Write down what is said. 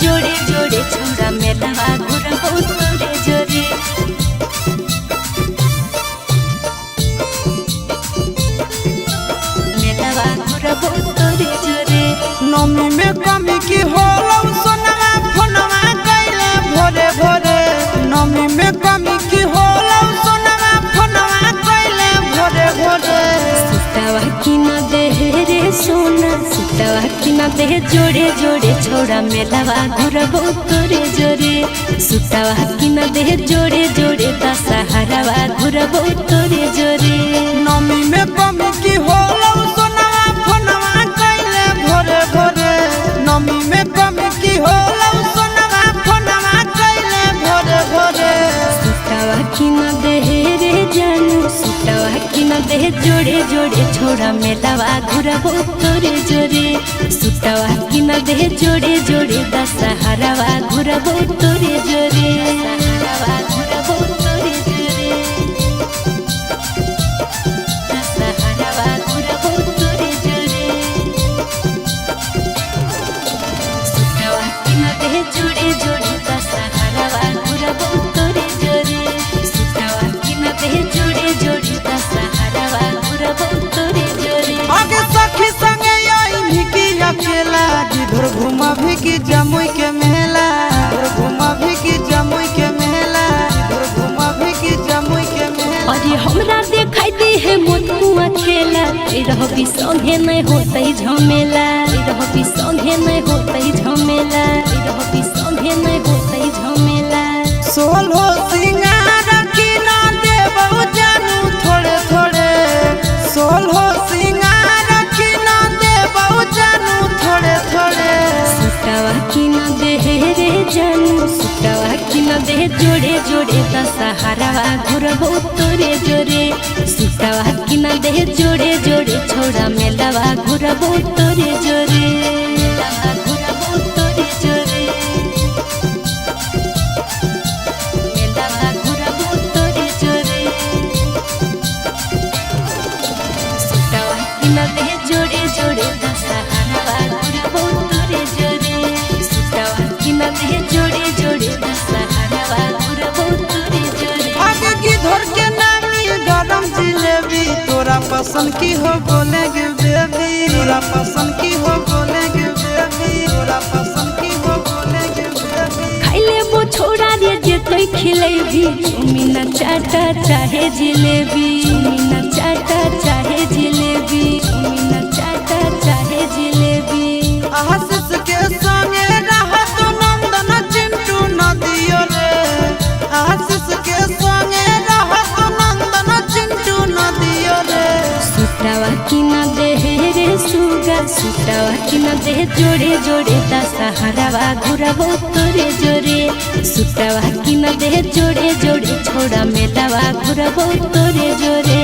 जोड़े जोड़े छोड़ा मेलवा घुरबो तोरे जोरे मेलवा घुरबो तोरे जोरे। नमी में कमी की होलौ सोनवा फोनवा कैले भोरे भोरे। नमी में कमी की होलौ सोनवा फोनवा कैले भोरे भोरे। सुतवा की न दे रे सोना सुतवा की न दे जोड़े जोड़े छोड़ा मेलवा घुरबो तोरे जोरे। सुतवा की न दे जोड़े जोड़े दशहरावा घुरबो तोरे जोरे। नमी में कमी की होलौ सोनवा फोनवा कैले भोरे भोरे। नमी में कमी की होलौ सोनवा फोनवा कैले भोरे भोरे। सुतवा की न दे रे जानू सुतवा की न दे जोड़े जोड़े छोड़ा मेलवा घुरबो तोरे जोरे। सुतवा की न दे जोड़े जोड़े दशहरावा घुरबो तोरे जोरे। दशहरावा घुरबो तोरे जोरे। दशहरावा घुरबो तोरे जोरे। सुतवा की न दे जोड़े जोड़े दशहरावा घुरबो तोरे जोरे। सुतवा की न दे जोड़े जोड़े दशहरावा घुरबो तोरे जोरे। आगे सखी संगे आई की अकेला जिधर घुमा भी की जमुई के मेला। घुमा भी की जमुई के मेला। घुमा भी की जमुई के मेला। अरे हमरा देखाई दे है मोतकुआ खेला रहबी संगे नहीं होतई झमेला। रहबी संगे नहीं होतई झमेला। रहबी संगे नहीं होतई झमेला। सोलो सिंगार की ना देबौ जानू थोड़े थोड़े। सोलो सिंगार की ना देबौ जानू थोड़े थोड़े। सुतवा की न दे रे जानू सुतवा की न दे जोड़े जोड़े दशहरावा घुरबो तोरे जोरे। सुतवा की न दे जोड़े जोड़े छोड़ा मेलवा घुरबो तोरे जोरे। मेलवा घुरबो तोरे जोरे। मेलवा घुरबो तोरे जोरे। सुतवा की न दे जोड़े जोड़े दशहरावा घुरबो तोरे जोरे। सुतवा की न दे जोड़े जोड़े दशहरावा घुरबो तोरे जोरे। आगे की धर के नामी गरम जिलेबी। तोरा पसंद की हो बोलेगे बेबी। तोरा पसंद की हो बोलेगे बेबी। तोरा पसंद की हो बोलेगे बेबी। खाइले वो छोड़ा रे जेतै खिलेबी। चुमिना चाटा चाहे जिलेबी। चुमिना चाटा चाहे जिलेबी। चुमिना चाटा चाहे जिलेबी। आशीष के संगे रहत नंदन चिंटू नदियो रे। आशीष के संगे रहत नंदन चिंटू नदियो रे। सुतवा की न दे रे सुगा सुतवा की न दे जोड़े जोड़े दशहरावा घुरबो तोरे जोरे। सुतवा की न दे जोड़े जोड़े छोड़ा मेलवा घुरबो तोरे जोरे।